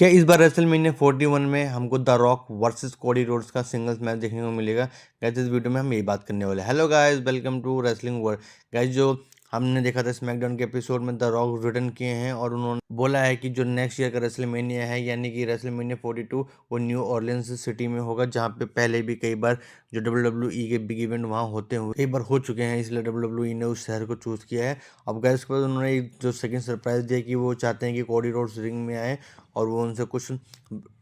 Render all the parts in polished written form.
क्या इस बार रेसलमेनिया 41 में हमको the rock versus Cody Rhodes का सिंगल्स मैच देखने को मिलेगा? गाइस इस वीडियो में हम यही बात करने वाले हैं। Hello guys, welcome to wrestling world. Guys जो हमने देखा था स्मैकडाउन के एपिसोड में द रॉक रिटर्न किए हैं और उन्होंने बोला है कि जो नेक्स्ट ईयर का रेसलमेनिया है यानी कि रेसलमेनिया 42 वो न्यू ऑर्लियंस सिटी में होगा, जहाँ पे पहले भी कई बार जो WWE के बिग इवेंट वहाँ होते हुए कई बार हो चुके हैं, इसलिए WWE ने उस शहर को चूज़ किया है। अब गाइस के बाद उन्होंने एक जो सेकंड सरप्राइज दिया कि वो चाहते हैं कि कोडी रोड्स रिंग में आए और वो उनसे कुछ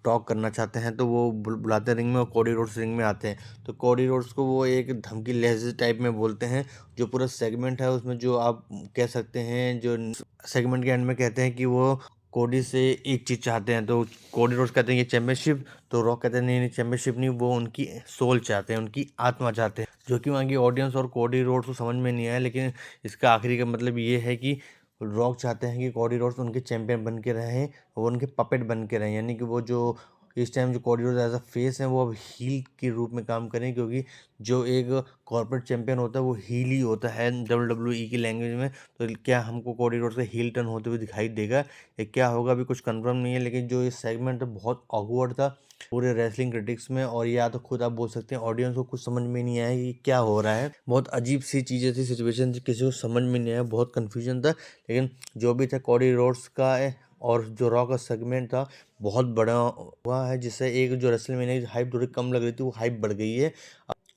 टॉक करना चाहते हैं, तो वो बुलाते हैं रिंग में और कोडी रोड्स रिंग में आते हैं। तो कोडी रोड्स को वो एक धमकी लहजे टाइप में बोलते हैं। जो पूरा सेगमेंट है उसमें जो आप कह सकते हैं, जो सेगमेंट के एंड में कहते हैं कि वो कोडी से एक चीज़ चाहते हैं। तो कोडी रोड्स कहते हैं ये चैंपियनशिप, तो रॉक कहते हैं नहीं नहीं चैंपियनशिप नहीं, वो उनकी सोल चाहते हैं, उनकी आत्मा चाहते हैं, जो कि वहाँ की ऑडियंस और कोडी रोड्स को समझ में नहीं आया। लेकिन इसका आखिरी का मतलब ये है कि रॉक चाहते हैं कि कोडी रोड्स उनके चैंपियन बन के रहें, वो उनके पपेट बन के रहें, यानी कि वो जो इस टाइम जो Cody Rhodes as a face हैं वो अब हील के रूप में काम करें, क्योंकि जो एक कॉर्पोरेट चैंपियन होता है वो हील ही होता है WWE की लैंग्वेज में। तो क्या हमको कोडी रोड्स का हील टर्न होते हुए दिखाई देगा या क्या होगा, अभी कुछ कंफर्म नहीं है। लेकिन जो ये सेगमेंट बहुत ऑकवर्ड था पूरे रेसलिंग क्रिटिक्स में, और या तो खुद आप बोल सकते हैं ऑडियंस को कुछ समझ में नहीं आया कि क्या हो रहा है। बहुत अजीब सी चीज़ें थी, सिचुएशन थी, किसी को समझ में नहीं आया, बहुत कन्फ्यूजन था। लेकिन जो भी था कोडी रोड्स का और जो रॉ का सेगमेंट था बहुत बड़ा हुआ है, जिससे एक जो रेसलमेनिया की हाइप थोड़ी कम लग रही थी वो हाइप बढ़ गई है।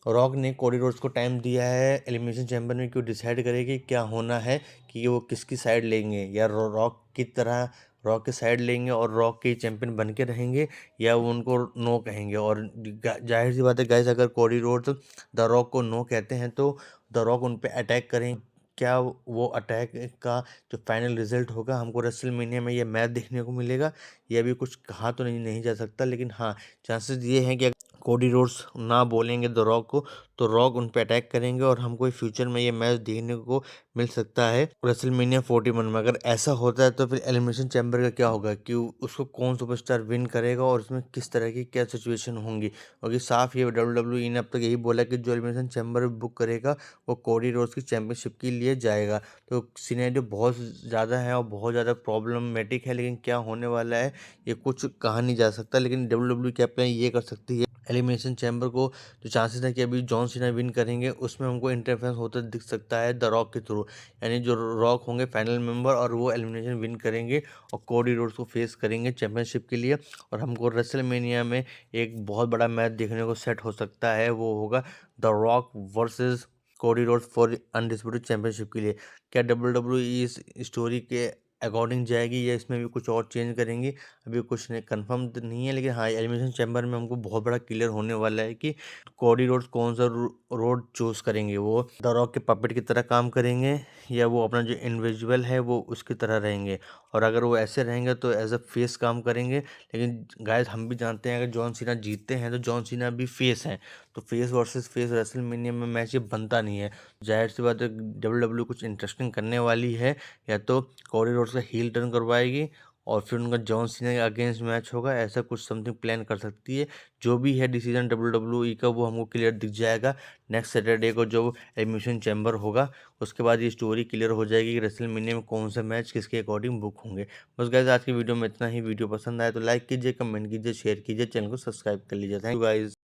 रॉक ने कोडी रोड्स को टाइम दिया है एलिमिनेशन चैम्बर में कि वो डिसाइड करे कि क्या होना है, कि वो किसकी साइड लेंगे, या रॉक की तरह रॉक की साइड लेंगे और रॉक के चैंपियन बन के रहेंगे, या वो उनको नो कहेंगे। और जाहिर सी बात है गाइस, अगर कोडी रोड्स द रॉक को नो कहते हैं तो द रॉक उन पे अटैक करें। क्या वो अटैक का जो फाइनल रिजल्ट होगा हमको रेसलमेनिया में ये मैच देखने को मिलेगा, ये अभी कुछ कहा तो नहीं जा सकता। लेकिन हाँ, चांसेस ये हैं कि कोडी रोड्स ना बोलेंगे द रॉक को तो रॉक उन पे अटैक करेंगे और हमको फ्यूचर में ये मैच देखने को मिल सकता है रेसलमेनिया 41 में। अगर ऐसा होता है तो फिर एलिमिनेशन चैम्बर का क्या होगा, कि उसको कौन सुपरस्टार विन करेगा और उसमें किस तरह की क्या सिचुएशन होंगी। क्योंकि साफ ये WWE ने अब तक यही बोला कि जो एलिमिनेशन चैम्बर बुक करेगा वो कोडी रोड्स की चैंपियनशिप के लिए जाएगा। तो सिनेरियो बहुत ज़्यादा है और बहुत ज़्यादा प्रॉब्लमेटिक है, लेकिन क्या होने वाला है ये कुछ कहा नहीं जा सकता। लेकिन WWE क्या प्लान ये कर सकती है, एलिमिनेशन चैम्बर को जो चांसेस है कि अभी जॉन सीना विन करेंगे उसमें हमको इंटरफेरेंस होता दिख सकता है द रॉक के थ्रू, यानी जो रॉक होंगे फाइनल मेंबर और वो एलिमिनेशन विन करेंगे और कोडी रोड्स को फेस करेंगे चैंपियनशिप के लिए। और हमको रेसलमेनिया में एक बहुत बड़ा मैच देखने को सेट हो सकता है, वो होगा the rock versus Cody Rhodes for undisputed championship के लिए। क्या WWE इस स्टोरी के अकॉर्डिंग जाएगी या इसमें भी कुछ और चेंज करेंगी, अभी कुछ नहीं कंफर्म तो नहीं है। लेकिन हाँ, एलिमिनेशन चैम्बर में हमको बहुत बड़ा क्लियर होने वाला है कि कोडी रोड्स कौन सा रोड चूज करेंगे, वो द रॉक के पपेट की तरह काम करेंगे या वो अपना जो इंडिविजुअल है वो उसकी तरह रहेंगे। और अगर वो ऐसे रहेंगे तो एज अ फेस काम करेंगे। लेकिन गाइस हम भी जानते हैं अगर जॉन सीना जीतते हैं तो जॉन सीना भी फेस हैं, तो फेस वर्सेस फेस रेसलमेनिया में मैच ये बनता नहीं है। जाहिर सी बात है WWE कुछ इंटरेस्टिंग करने वाली है, या तो कोडी रोड्स का हील टर्न करवाएगी और फिर उनका जॉन सीना के अगेंस्ट मैच होगा, ऐसा कुछ समथिंग प्लान कर सकती है। जो भी है डिसीजन WWE का वो हमको क्लियर दिख जाएगा नेक्स्ट सैटरडे को जो एलिमिनेशन चैम्बर होगा। उसके बाद ये स्टोरी क्लियर हो जाएगी कि रेसलमेनिया में कौन सा मैच किसके अकॉर्डिंग बुक होंगे। बस गाइस आज की वीडियो में इतना ही। वीडियो पसंद आए तो लाइक कीजिए, कमेंट कीजिए, शेयर कीजिए, चैनल को सब्सक्राइब कर लीजिए। Thank you guys.